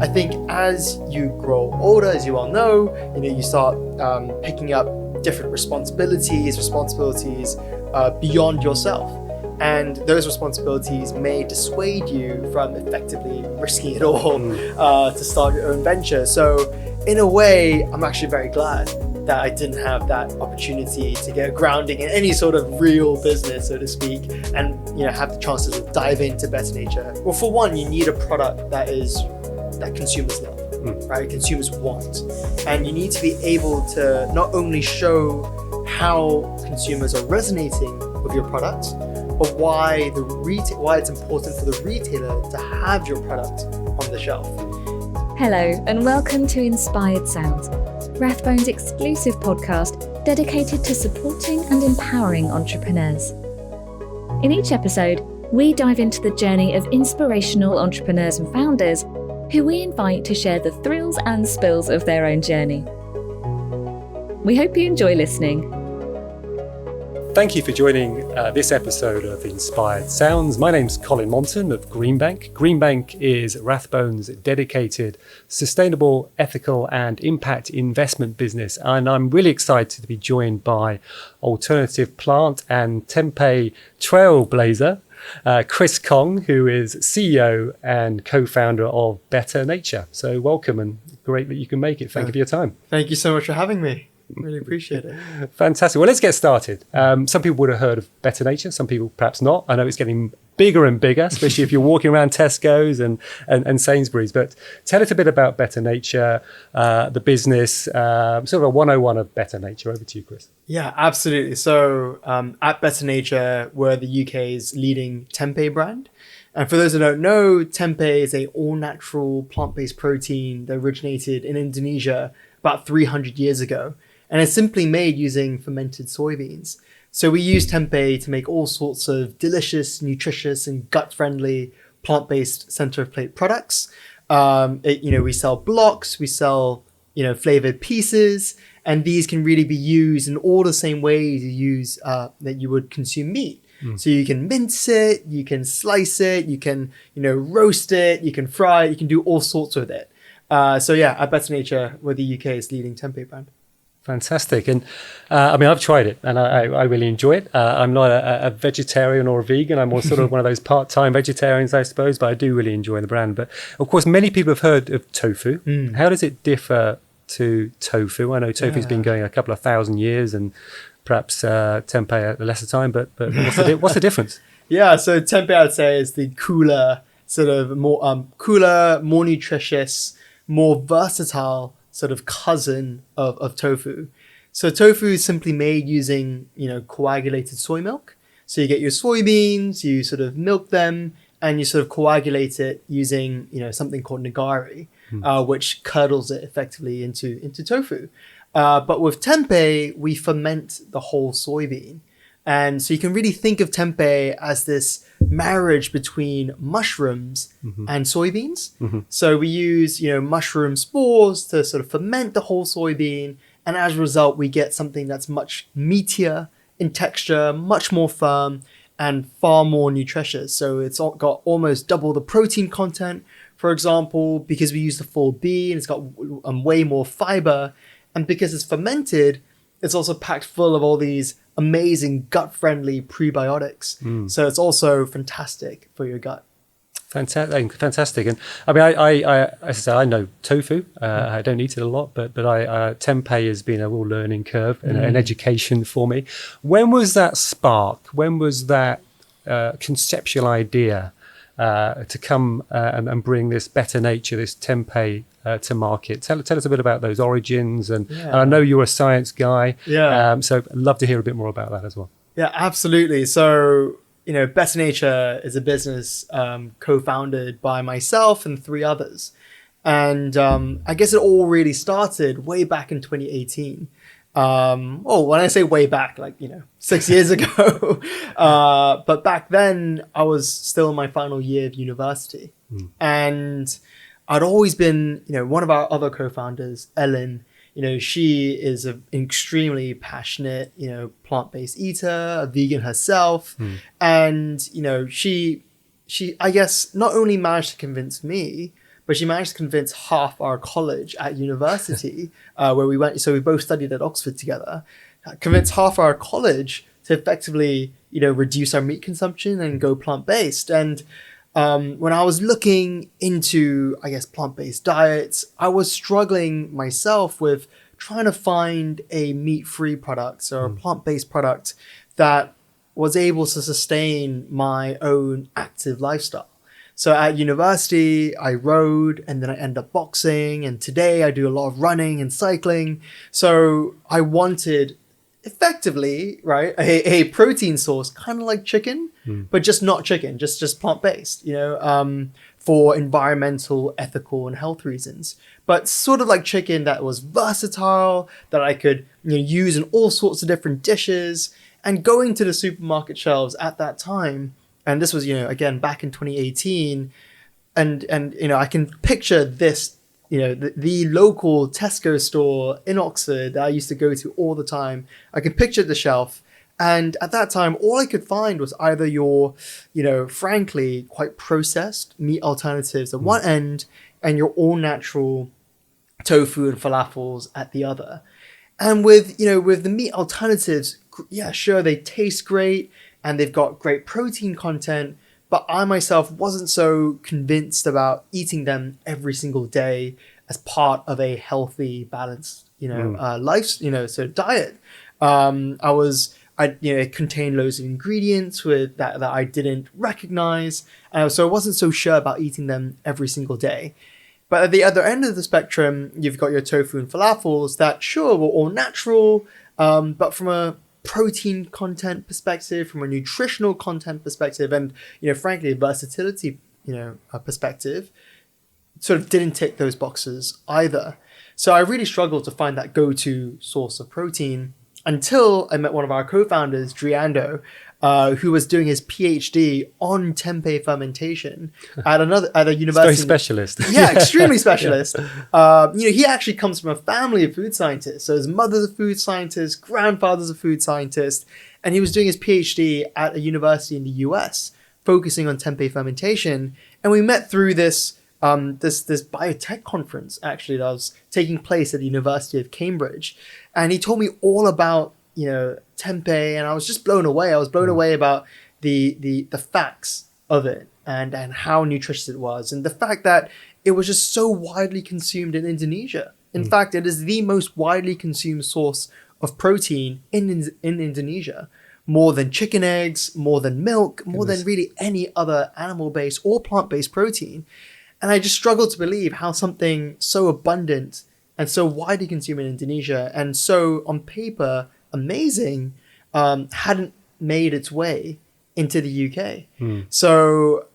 I think as you grow older, as you all know, you start picking up different responsibilities beyond yourself. And those responsibilities may dissuade you from effectively risking it all to start your own venture. So in a way, I'm actually very glad that I didn't have that opportunity to get grounding in any sort of real business, so to speak, and have the chance to dive into Better Nature. Well, for one, you need a product that consumers love, right? Consumers want, and you need to be able to not only show how consumers are resonating with your product, but why it's important for the retailer to have your product on the shelf. Hello, and welcome to Inspired Sounds, Rathbones' exclusive podcast dedicated to supporting and empowering entrepreneurs. In each episode, we dive into the journey of inspirational entrepreneurs and founders who we invite to share the thrills and spills of their own journey. We hope you enjoy listening. Thank you for joining this episode of Inspired Sounds. My name's Colin Monton of Greenbank. Greenbank is Rathbones' dedicated, sustainable, ethical and impact investment business. And I'm really excited to be joined by alternative plant and tempeh trailblazer, Chris Kong, who is CEO and co-founder of Better Nature. So welcome, and great that you can make it. Thank you for your time. Thank you so much for having me. Really appreciate it. Fantastic. Well, let's get started. Some people would have heard of Better Nature, some people perhaps not. I know it's getting bigger and bigger, especially if you're walking around Tesco's and Sainsbury's. But tell us a bit about Better Nature, the business, sort of a 101 of Better Nature. Over to you, Chris. Yeah, absolutely. So at Better Nature, we're the UK's leading tempeh brand. And for those who don't know, tempeh is a all-natural plant-based protein that originated in Indonesia about 300 years ago. And it's simply made using fermented soybeans. So we use tempeh to make all sorts of delicious, nutritious, and gut-friendly plant-based center-of-plate products. We sell blocks, we sell flavored pieces, and these can really be used in all the same ways you use that you would consume meat. So you can mince it, you can slice it, you can roast it, you can fry it, you can do all sorts with it. At Better Nature, we're the UK's leading tempeh brand. Fantastic. And I've tried it and I really enjoy it. I'm not a vegetarian or a vegan. I'm more sort of one of those part-time vegetarians, I suppose, but I do really enjoy the brand. But of course, many people have heard of tofu. How does it differ to tofu? I know tofu's been going a couple of thousand years and perhaps tempeh at a lesser time, but what's the difference? Yeah, so tempeh, I'd say, is the cooler, sort of more more nutritious, more versatile sort of cousin of tofu. So tofu is simply made using, coagulated soy milk. So you get your soybeans, you sort of milk them, and you sort of coagulate it using, something called nigari, which curdles it effectively into tofu. But with tempeh, we ferment the whole soybean. And so you can really think of tempeh as this marriage between mushrooms and soybeans. So we use, mushroom spores to sort of ferment the whole soybean. And as a result, we get something that's much meatier in texture, much more firm, and far more nutritious. So it's got almost double the protein content, for example, because we use the full bean. It's got way more fiber. And because it's fermented, it's also packed full of all these amazing gut-friendly prebiotics. So it's also fantastic for your gut. Fantastic. And I know tofu. I don't eat it a lot, but tempeh has been a real learning curve and an education for me. When was that spark? When was that conceptual idea to come and bring this Better Nature, this tempeh to market? Tell us a bit about those origins. And I know you're a science guy. So I'd love to hear a bit more about that as well. Yeah, absolutely. So, Better Nature is a business co-founded by myself and 3 others. And I guess it all really started way back in 2018. When I say way back, 6 years ago. But back then, I was still in my final year of university. And I'd always been, one of our other co-founders, Ellen, she is an extremely passionate, plant-based eater, a vegan herself. And, she, I guess, not only managed to convince me, but she managed to convince half our college at university where we went. So we both studied at Oxford together. Convinced half our college to effectively, reduce our meat consumption and go plant-based. And when I was looking into, I guess, plant-based diets, I was struggling myself with trying to find a meat-free product or a plant-based product that was able to sustain my own active lifestyle. So at university, I rode and then I ended up boxing. And today I do a lot of running and cycling. So I wanted effectively, right, a protein source, kind of like chicken, but just not chicken, just plant-based, for environmental, ethical, and health reasons. But sort of like chicken that was versatile, that I could use in all sorts of different dishes. And going to the supermarket shelves at that time, and this was, again, back in 2018, and I can picture this, the local Tesco store in Oxford that I used to go to all the time. I could picture the shelf. And at that time, all I could find was either your, frankly, quite processed meat alternatives at one end and your all natural tofu and falafels at the other. And with the meat alternatives, yeah, sure, they taste great and they've got great protein content, but I myself wasn't so convinced about eating them every single day as part of a healthy, balanced, life, so diet. It contained loads of ingredients with that I didn't recognize. So I wasn't so sure about eating them every single day. But at the other end of the spectrum, you've got your tofu and falafels that, sure, were all natural, but from a protein content perspective, from a nutritional content perspective, and, frankly, a versatility, perspective, sort of didn't tick those boxes either. So I really struggled to find that go-to source of protein until I met one of our co-founders, Driando, who was doing his PhD on tempeh fermentation at a university. Very specialist. Yeah, extremely specialist. He actually comes from a family of food scientists. So his mother's a food scientist, grandfather's a food scientist, and he was doing his PhD at a university in the US, focusing on tempeh fermentation. And we met through this biotech conference actually that was taking place at the University of Cambridge, and he told me all about tempeh, and I was just blown away. I was blown away about the facts of it and how nutritious it was, and the fact that it was just so widely consumed in Indonesia. In fact, it is the most widely consumed source of protein in Indonesia. More than chicken eggs, more than milk, more than really any other animal-based or plant-based protein. And I just struggle to believe how something so abundant and so widely consumed in Indonesia and so on paper amazing hadn't made its way into the UK. So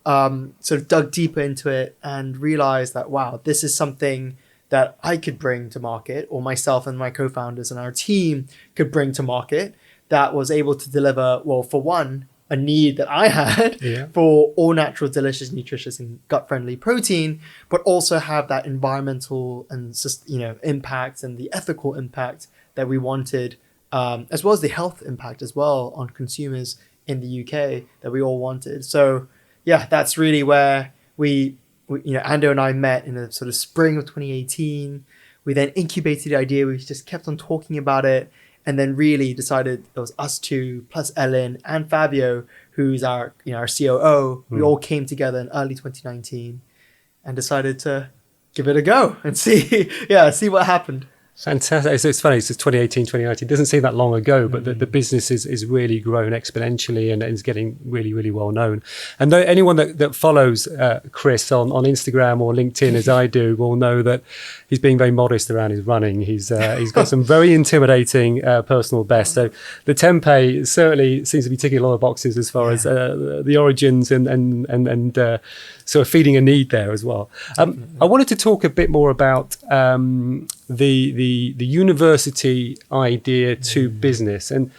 sort of dug deeper into it and realized that, wow, this is something that I could bring to market, or myself and my co-founders and our team could bring to market, that was able to deliver, well, for one, a need that I had for all natural, delicious, nutritious, and gut-friendly protein, but also have that environmental and impact and the ethical impact that we wanted, as well as the health impact as well on consumers in the UK that we all wanted. So yeah, that's really where we Ando and I met in the sort of spring of 2018. We then incubated the idea. We just kept on talking about it. And then really decided it was us two plus Ellen and Fabio, who's our COO. We all came together in early 2019 and decided to give it a go and see what happened. Fantastic. So it's funny, it's 2018, 2019. It doesn't seem that long ago, but the business is really grown exponentially and is getting really, really well known. And anyone that follows Chris on Instagram or LinkedIn, as I do, will know that he's being very modest around his running. He's got some very intimidating personal bests. So the tempeh certainly seems to be ticking a lot of boxes as far as the origins and sort of feeding a need there as well. I wanted to talk a bit more about the university idea to business, and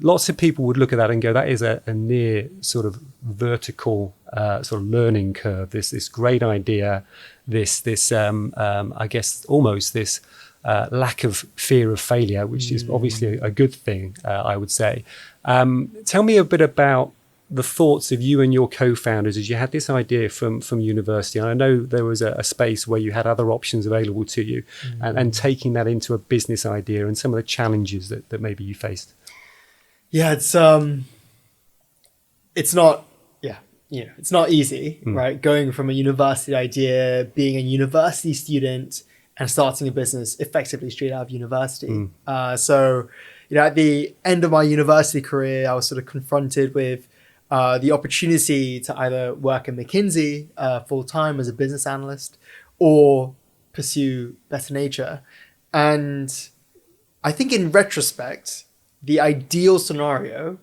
lots of people would look at that and go, that is a near sort of vertical sort of learning curve. This great idea, this I guess almost this lack of fear of failure, which is obviously a good thing, I would say. Tell me a bit about the thoughts of you and your co-founders as you had this idea from university? And I know there was a space where you had other options available to you, and taking that into a business idea and some of the challenges that maybe you faced. Yeah, it's not it's not easy, right? Going from a university idea, being a university student, and starting a business effectively straight out of university. So, at the end of my university career, I was sort of confronted with the opportunity to either work at McKinsey full time as a business analyst, or pursue better nature. And I think in retrospect, the ideal scenario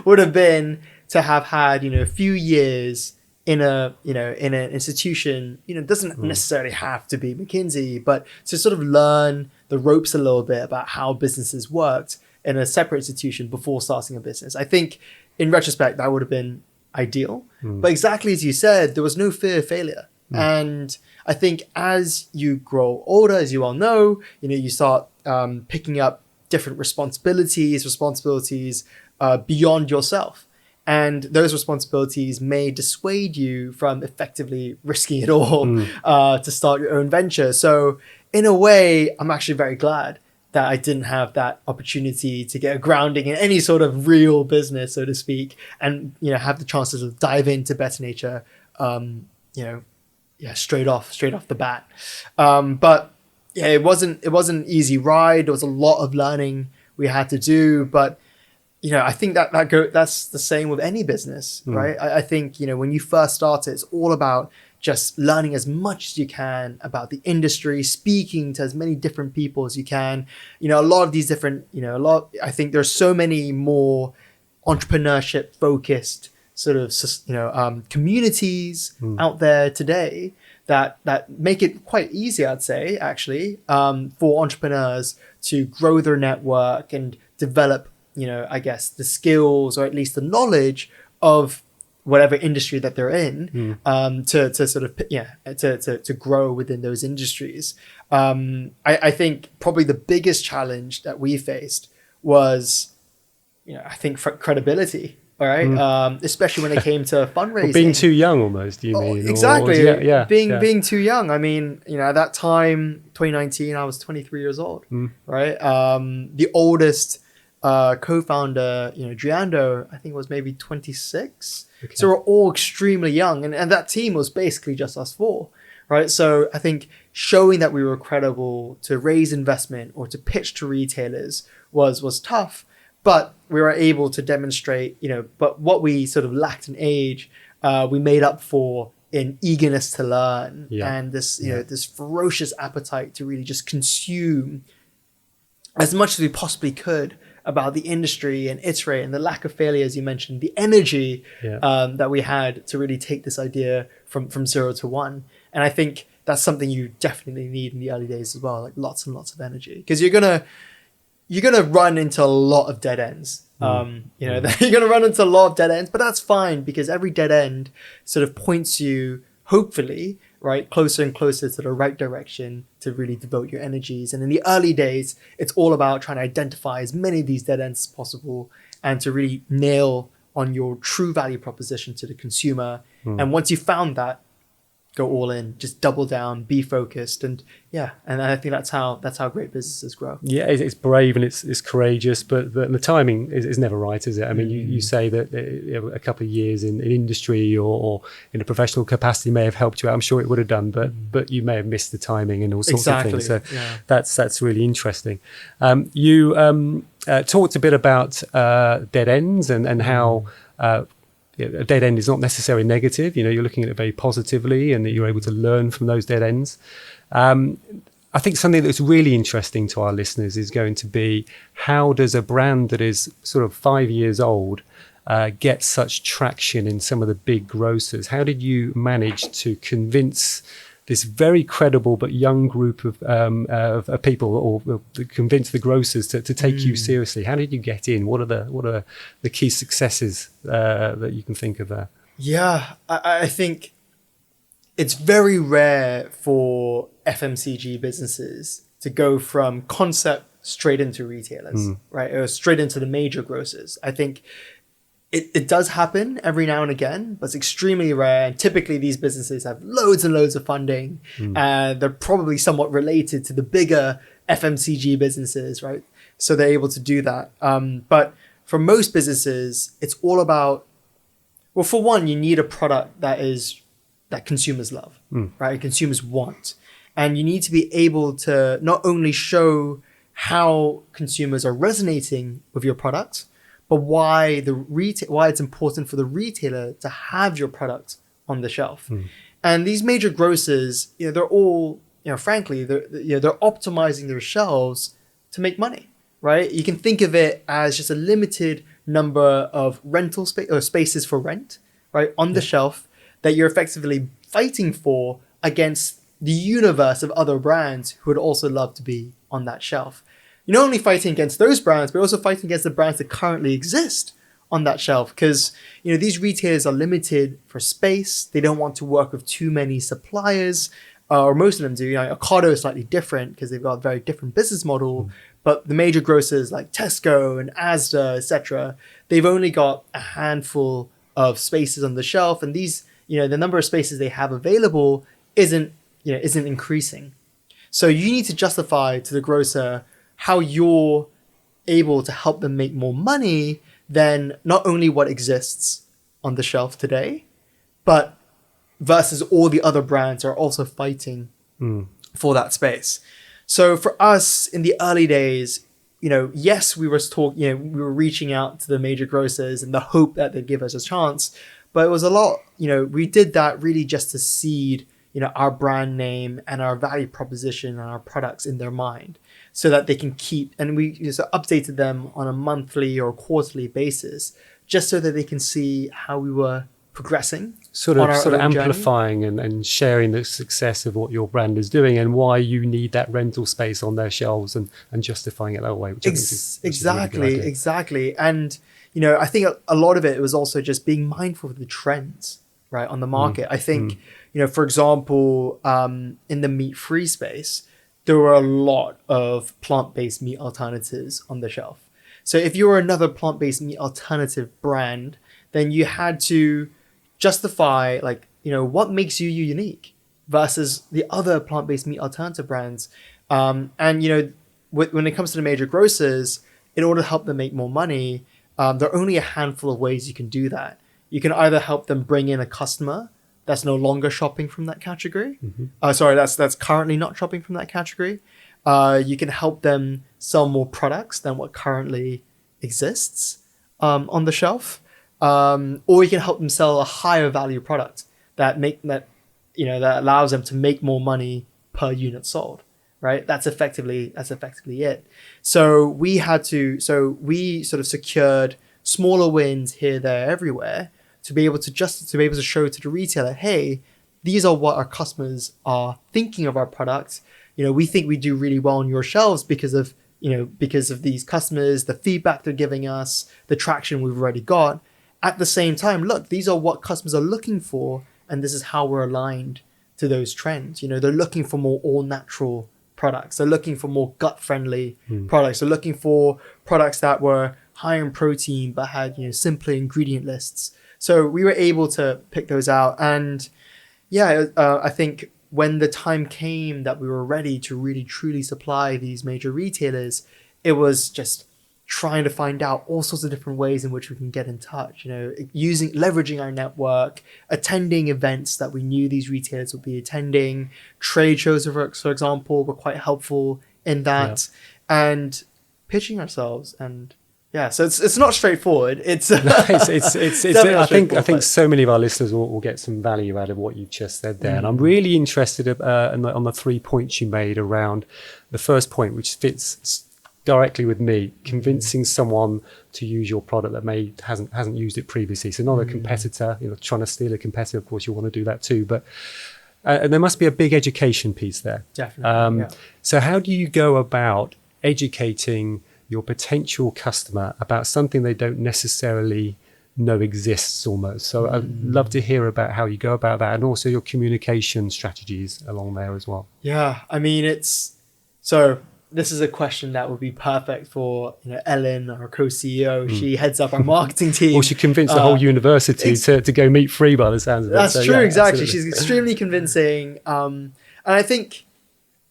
would have been to have had, a few years in an institution, it doesn't necessarily have to be McKinsey, but to sort of learn the ropes a little bit about how businesses worked in a separate institution before starting a business. I think in retrospect, that would have been ideal. But exactly as you said, there was no fear of failure. And I think as you grow older, as you all know, you start picking up different responsibilities beyond yourself. And those responsibilities may dissuade you from effectively risking it all to start your own venture. So in a way, I'm actually very glad that I didn't have that opportunity to get a grounding in any sort of real business, so to speak, and have the chance to sort of dive into better nature, straight off the bat. But yeah, it wasn't an easy ride. There was a lot of learning we had to do, but I think that's the same with any business, right? I think, when you first start it, it's all about just learning as much as you can about the industry, speaking to as many different people as you can. A lot of these different, I think there's so many more entrepreneurship focused sort of, communities out there today that make it quite easy, I'd say, actually, for entrepreneurs to grow their network and develop I guess the skills, or at least the knowledge of whatever industry that they're in, to sort of, to grow within those industries. I think probably the biggest challenge that we faced was, I think credibility. All right. Especially when it came to fundraising. Well, being too young almost, do you mean? Exactly. Or, being too young. I mean, at that time, 2019, I was 23 years old, right? The oldest co-founder, Driando, I think was maybe 26. Okay. So we're all extremely young. And that team was basically just us four, right? So I think showing that we were credible to raise investment or to pitch to retailers was tough. But we were able to demonstrate, but what we sort of lacked in age, we made up for in eagerness to learn and this, this ferocious appetite to really just consume as much as we possibly could about the industry and iterate, and the lack of failure, as you mentioned, the energy that we had to really take this idea from 0 to 1. And I think that's something you definitely need in the early days as well, like lots and lots of energy, because you're gonna run into a lot of dead ends. You're gonna run into a lot of dead ends, but that's fine, because every dead end sort of points you, hopefully, right, closer and closer to the right direction to really devote your energies. And in the early days, it's all about trying to identify as many of these dead ends as possible and to really nail on your true value proposition to the consumer. And once you found that, go all in, just double down, be focused. And I think that's how great businesses grow. Yeah, it's brave and it's courageous, but the timing is never right, is it? I mean, you say that a couple of years in industry or in a professional capacity may have helped you out. I'm sure it would have done, but you may have missed the timing and all sorts of things. So that's really interesting. You talked a bit about dead ends and how a dead end is not necessarily negative. You're looking at it very positively, and that you're able to learn from those dead ends. I think something that's really interesting to our listeners is going to be, how does a brand that is sort of 5 years old get such traction in some of the big grocers? How did you manage to convince this very credible but young group of people, or convince the grocers to take you seriously? How did you get in? What are the key successes that you can think of there? Yeah, I think it's very rare for FMCG businesses to go from concept straight into retailers, right? Or straight into the major grocers. I think it does happen every now and again, but it's extremely rare. And typically these businesses have loads and loads of funding, and they're probably somewhat related to the bigger FMCG businesses, right? So they're able to do that. But for most businesses, it's all about, well, for one, you need a product that consumers love, right? Consumers want. And you need to be able to not only show how consumers are resonating with your product, but why it's important for the retailer to have your product on the shelf. And these major grocers, they're all, frankly, they're optimizing their shelves to make money, right? You can think of it as just a limited number of rental space or spaces for rent, right, on the shelf that you're effectively fighting for against the universe of other brands who would also love to be on that shelf. You're not only fighting against those brands, but also fighting against the brands that currently exist on that shelf, because these retailers are limited for space. They don't want to work with too many suppliers, or most of them do. Ocado is slightly different because they've got a very different business model. But the major grocers like Tesco and Asda, etc., they've only got a handful of spaces on the shelf, and these, the number of spaces they have available isn't increasing. So you need to justify to the grocer how you're able to help them make more money than not only what exists on the shelf today, but versus all the other brands are also fighting for that space. So for us in the early days, yes, we were reaching out to the major grocers in the hope that they'd give us a chance, but it was a lot, we did that really just to seed, our brand name and our value proposition and our products in their mind, so that they can keep, and we updated them on a monthly or quarterly basis, just so that they can see how we were progressing. Sort of amplifying and sharing the success of what your brand is doing and why you need that rental space on their shelves and justifying it that way. Which Exactly. And, I think a lot of it was also just being mindful of the trends, right, on the market. I think, for example, in the meat-free space, there were a lot of plant-based meat alternatives on the shelf. So if you were another plant-based meat alternative brand, then you had to justify, what makes you unique versus the other plant-based meat alternative brands. And, when it comes to the major grocers, in order to help them make more money, there are only a handful of ways you can do that. You can either help them bring in a customer that's no longer shopping from that category. That's currently not shopping from that category. You can help them sell more products than what currently exists on the shelf. Or you can help them sell a higher value product that allows them to make more money per unit sold. Right? That's effectively it. So we sort of secured smaller wins here, there, everywhere, to be able to show to the retailer, hey, these are what our customers are thinking of our product. We think we do really well on your shelves because of these customers, the feedback they're giving us, the traction we've already got. At the same time, look, these are what customers are looking for, and this is how we're aligned to those trends. They're looking for more all-natural products. They're looking for more gut-friendly products. They're looking for products that were high in protein but had simpler ingredient lists. So we were able to pick those out. And I think when the time came that we were ready to really truly supply these major retailers, it was just trying to find out all sorts of different ways in which we can get in touch, leveraging our network, attending events that we knew these retailers would be attending. Trade shows, for example, were quite helpful in that, and pitching ourselves. And so it's not straightforward. It's I think so many of our listeners will get some value out of what you've just said there. And I'm really interested on the 3 points you made around the first point, which fits directly with me, convincing someone to use your product that hasn't used it previously. So not a competitor, trying to steal a competitor. Of course, you want to do that too, but and there must be a big education piece there. Definitely. So how do you go about educating your potential customer about something they don't necessarily know exists almost? So I'd love to hear about how you go about that, and also your communication strategies along there as well. Yeah, I mean, so this is a question that would be perfect for Ellen, our co-CEO. She heads up our marketing team. Or she convinced the whole university to go meat free by the sounds of it. That's so, true, yeah, exactly. Absolutely. She's extremely convincing. And I think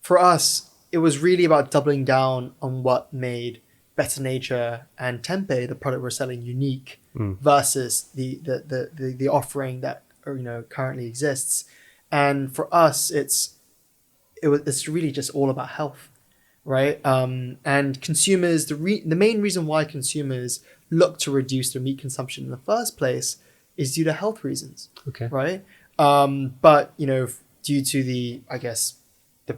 for us, it was really about doubling down on what made Better Nature and tempeh, the product we're selling, unique versus the offering that currently exists. And for us, it's really just all about health, right? And consumers, the main reason why consumers look to reduce their meat consumption in the first place is due to health reasons, Okay. right? But due to the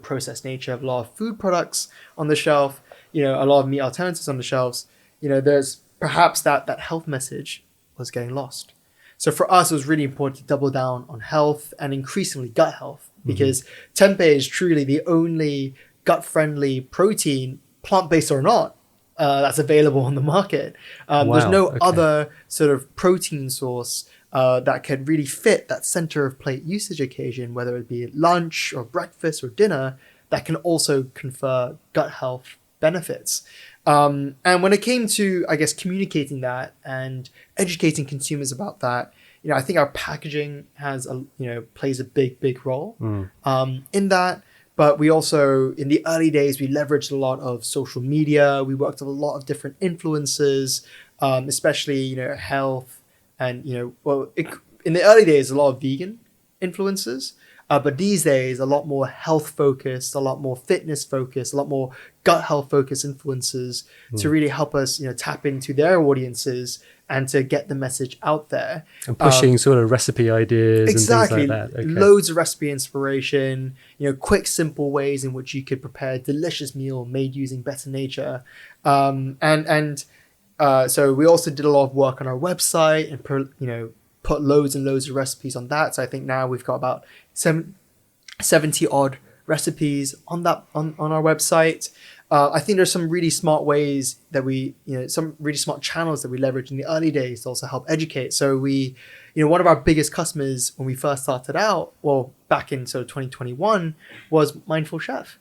processed nature of a lot of food products on the shelf, a lot of meat alternatives on the shelves, there's perhaps that health message was getting lost. So for us, it was really important to double down on health and increasingly gut health, because tempeh is truly the only gut-friendly protein, plant-based or not, that's available on the market. There's no other sort of protein source that could really fit that center of plate usage occasion, whether it be lunch or breakfast or dinner, that can also confer gut health benefits. And when it came to, communicating that and educating consumers about that, I think our packaging plays a big role in that. But we also, in the early days, we leveraged a lot of social media. We worked with a lot of different influencers, especially, health and, in the early days, a lot of vegan influencers. But these days, a lot more health focused, a lot more fitness focused, a lot more gut health focused influencers to really help us, tap into their audiences and to get the message out there. And pushing sort of recipe ideas exactly, and things like that. Okay. Loads of recipe inspiration, quick, simple ways in which you could prepare a delicious meal made using Better Nature. So we also did a lot of work on our website and, put loads and loads of recipes on that. So I think now we've got about 70 odd recipes on our website. I think there's some really smart ways that some really smart channels that we leveraged in the early days to also help educate. So we, one of our biggest customers when we first started out, well, back in sort of 2021, was Mindful Chef.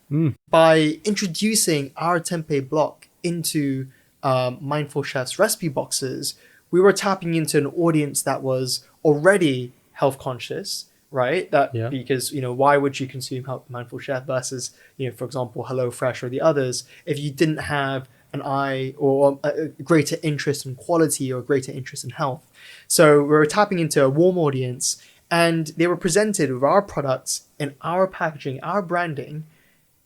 By introducing our tempeh block into Mindful Chef's recipe boxes, we were tapping into an audience that was already health conscious, right? Because, why would you consume Mindful Chef versus, for example, HelloFresh or the others, if you didn't have an eye or a greater interest in quality or greater interest in health? So we were tapping into a warm audience, and they were presented with our products in our packaging, our branding,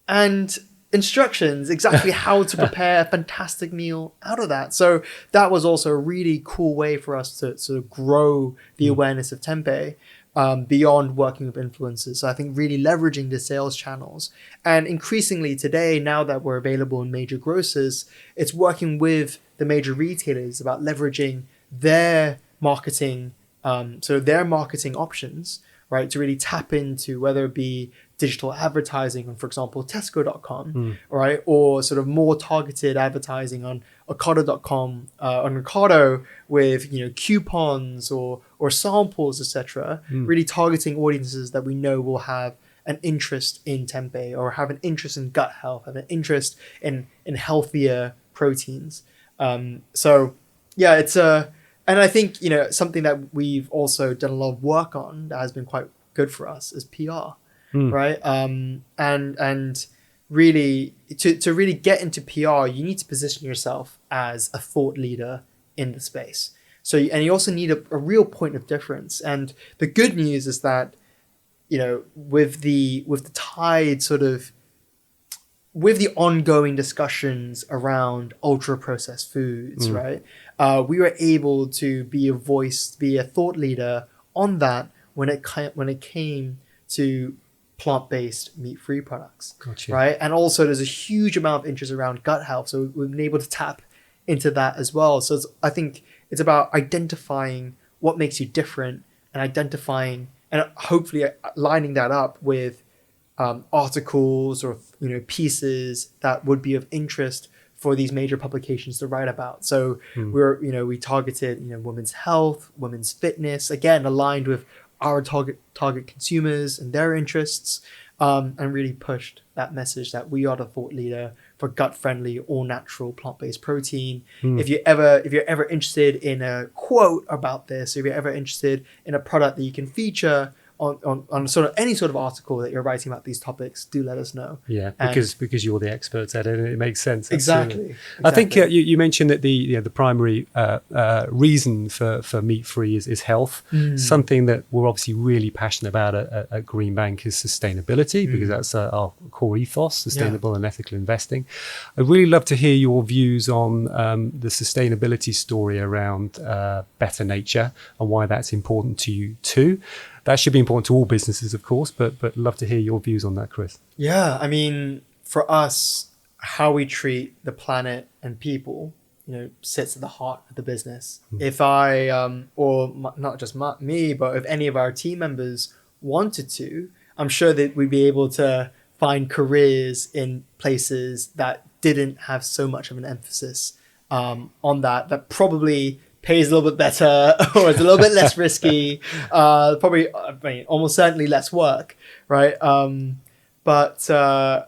and instructions exactly how to prepare a fantastic meal out of that. So that was also a really cool way for us to sort of grow the awareness of tempeh beyond working with influencers. So I think really leveraging the sales channels, and increasingly today, now that we're available in major grocers, it's working with the major retailers about leveraging their marketing, their marketing options, right, to really tap into whether it be digital advertising on, for example, Tesco.com, right, or sort of more targeted advertising on Ocado.com, on Ocado with coupons or samples, etc. Really targeting audiences that we know will have an interest in tempeh or have an interest in gut health, have an interest in healthier proteins. So yeah, it's and I think something that we've also done a lot of work on that has been quite good for us is PR. Right. And really to really get into PR, you need to position yourself as a thought leader in the space. So, and you also need a real point of difference. And the good news is that, with the tide sort of, with the ongoing discussions around ultra processed foods, right? We were able to be a voice, be a thought leader on that when it came to plant-based meat-free products. Gotcha. Right? And also there's a huge amount of interest around gut health. So we've been able to tap into that as well. So I think it's about identifying what makes you different and identifying and hopefully lining that up with articles or pieces that would be of interest for these major publications to write about. So we targeted women's health, women's fitness, again aligned with our target consumers and their interests, and really pushed that message that we are the thought leader for gut-friendly, all-natural, plant-based protein. If you're ever interested in a quote about this, if you're ever interested in a product that you can feature on sort of any sort of article that you're writing about these topics, do let us know. Yeah, because you're the experts at it, and it makes sense. Exactly. I think you mentioned that the primary reason for meat free is health. Something that we're obviously really passionate about at Greenbank is sustainability, because that's our core ethos: sustainable and ethical investing. I'd really love to hear your views on the sustainability story around better nature and why that's important to you too. That should be important to all businesses, of course, but love to hear your views on that, Chris. Yeah, I mean, for us, how we treat the planet and people, sits at the heart of the business. If I, not just me, but if any of our team members wanted to, I'm sure that we'd be able to find careers in places that didn't have so much of an emphasis on that probably pays a little bit better, or it's a little bit less risky, probably, almost certainly less work, right? But the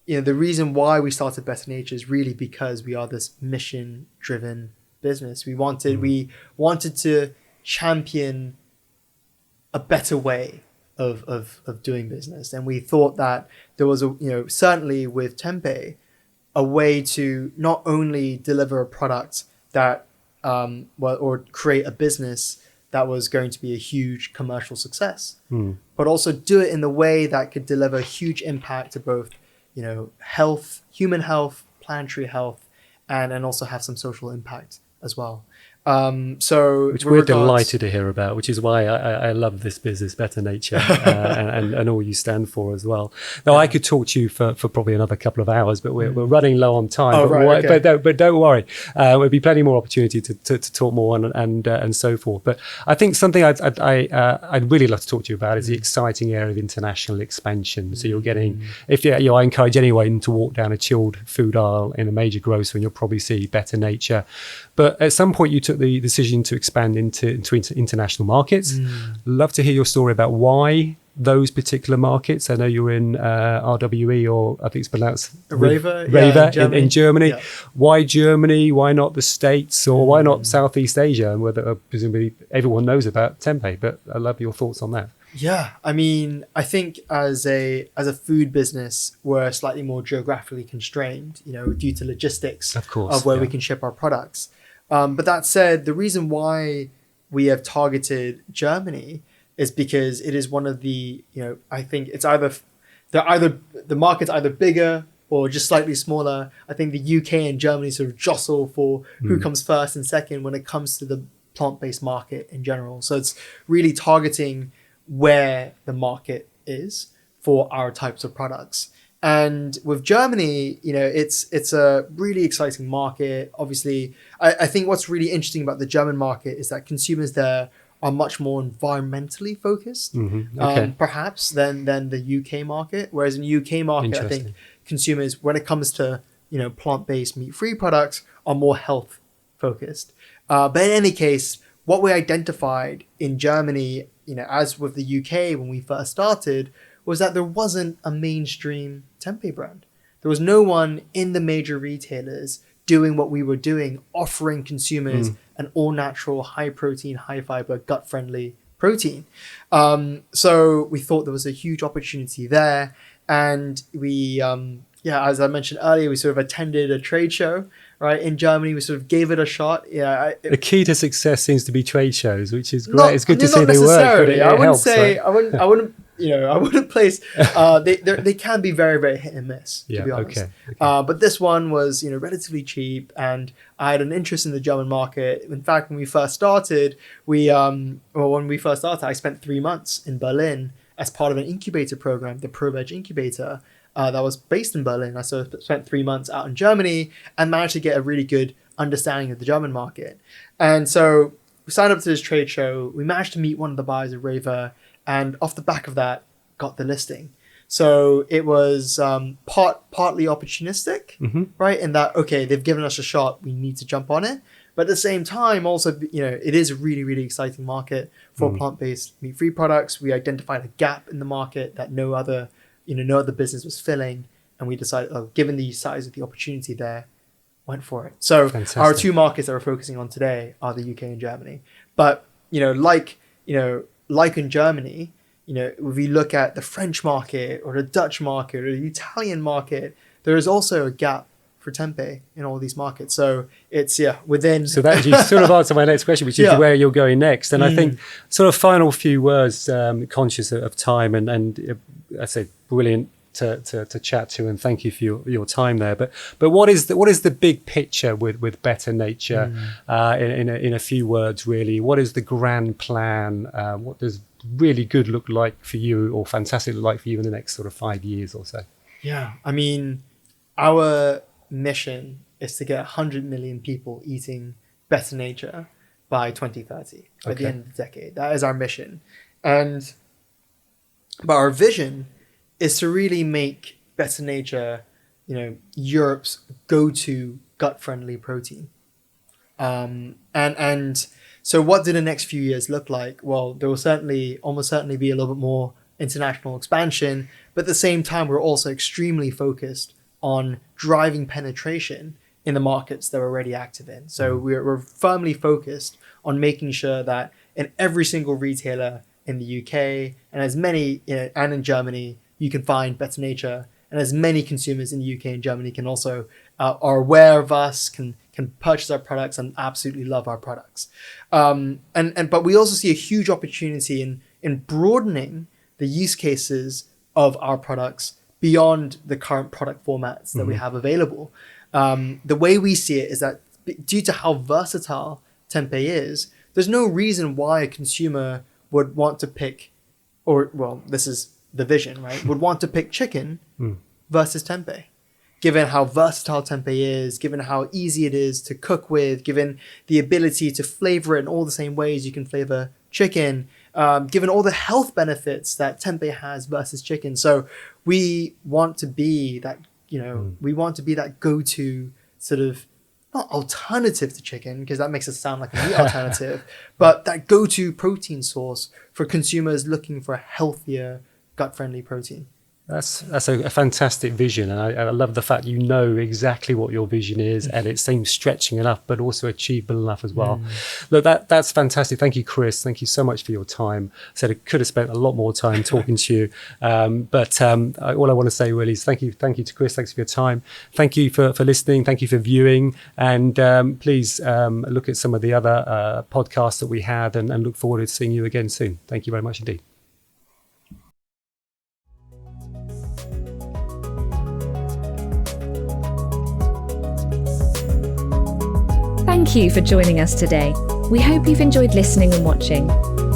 reason why we started Better Nature is really because we are this mission-driven business. We wanted to champion a better way of doing business, and we thought that there was certainly with tempeh, a way to not only deliver a product that or create a business that was going to be a huge commercial success, but also do it in the way that could deliver huge impact to both, health, human health, planetary health, and also have some social impact as well. Which we're delighted to hear about, which is why I love this business, Better Nature, and all you stand for as well. Now, I could talk to you for probably another couple of hours, but we're running low on time. But don't worry, there'll be plenty more opportunity to talk more and so forth. But I think something I'd really love to talk to you about is the exciting area of international expansion. So you're getting, I encourage anyone to walk down a chilled food aisle in a major grocery, and you'll probably see Better Nature. But at some point, you took the decision to expand into international markets. Love to hear your story about why those particular markets. I know you're in RWE, or I think it's pronounced Raver in Germany. Yeah. Why Germany? Why not the States? Or why not Southeast Asia? And whether presumably everyone knows about tempeh, but I love your thoughts on that. Yeah, I mean, I think as a food business, we're slightly more geographically constrained, due to logistics of where we can ship our products. But that said, the reason why we have targeted Germany is because it is one of the, I think it's the market's either bigger or just slightly smaller. I think the UK and Germany sort of jostle for who comes first and second when it comes to the plant-based market in general. So it's really targeting where the market is for our types of products. And with Germany, it's a really exciting market. Obviously, I think what's really interesting about the German market is that consumers there are much more environmentally focused, perhaps than the UK market. Whereas in the UK market, I think consumers, when it comes to plant-based, meat-free products, are more health focused. But in any case, what we identified in Germany, as with the UK when we first started, was that there wasn't a mainstream tempeh brand. There was no one in the major retailers doing what we were doing, offering consumers an all-natural, high-protein, high-fiber, gut-friendly protein. So we thought there was a huge opportunity there. And we, as I mentioned earlier, we sort of attended a trade show, right, in Germany. We sort of gave it a shot. The key to success seems to be trade shows, which is great. It's good to see they work, but it helps. I wouldn't place. They can be very, very hit and miss, to be honest. Okay. But this one was, relatively cheap, and I had an interest in the German market. In fact, when we first started, I spent 3 months in Berlin as part of an incubator program, the ProVeg incubator, that was based in Berlin. I sort of spent 3 months out in Germany and managed to get a really good understanding of the German market. And so we signed up to this trade show. We managed to meet one of the buyers of Raver, and off the back of that, got the listing. So it was partly opportunistic, right? In that, okay, they've given us a shot, we need to jump on it. But at the same time, also, it is a really, really exciting market for plant-based, meat-free products. We identified a gap in the market that no other business was filling. and we decided, given the size of the opportunity there, went for it. So Fantastic. Our two markets that we're focusing on today are the UK and Germany. But like in Germany, if we look at the French market or the Dutch market or the Italian market, there is also a gap for tempeh in all these markets. So it's within. So that you sort of answered my next question, which is where you're going next. And I think sort of final few words, conscious of time, and I say brilliant to chat to, and thank you for your time there. But what is the big picture with Better Nature in a few words, really? What is the grand plan? What does really good look like for you, or fantastic look like for you in the next sort of 5 years or so? Yeah, I mean, our mission is to get 100 million people eating Better Nature by 2030, by the end of the decade. That is our mission. But our vision is to really make Better Nature, Europe's go-to gut-friendly protein. And so what do the next few years look like? Well, there will almost certainly be a little bit more international expansion, but at the same time, we're also extremely focused on driving penetration in the markets that we're already active in. So we're firmly focused on making sure that in every single retailer in the UK and as many, and in Germany, you can find Better Nature, and as many consumers in the UK and Germany can also are aware of us, can purchase our products and absolutely love our products. But we also see a huge opportunity in broadening the use cases of our products beyond the current product formats that we have available. The way we see it is that due to how versatile tempeh is, there's no reason why a consumer would want to pick, this is the vision, right? Would want to pick chicken versus tempeh. Given how versatile tempeh is, given how easy it is to cook with, given the ability to flavor it in all the same ways you can flavor chicken, given all the health benefits that tempeh has versus chicken. So we want to be that, we want to be that go-to sort of, not alternative to chicken, because that makes it sound like a meat alternative, but that go-to protein source for consumers looking for a healthier, gut-friendly protein. That's a fantastic vision, and I love the fact exactly what your vision is, and it seems stretching enough, but also achievable enough as well. Look, that's fantastic. Thank you, Chris. Thank you so much for your time. I said I could have spent a lot more time talking to you, but all I want to say really is thank you to Chris. Thanks for your time. Thank you for listening. Thank you for viewing, and please look at some of the other podcasts that we had, and look forward to seeing you again soon. Thank you very much indeed. Thank you for joining us today. We hope you've enjoyed listening and watching.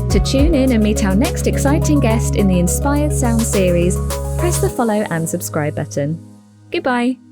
To tune in and meet our next exciting guest in the Inspired Sound series, press the follow and subscribe button. Goodbye.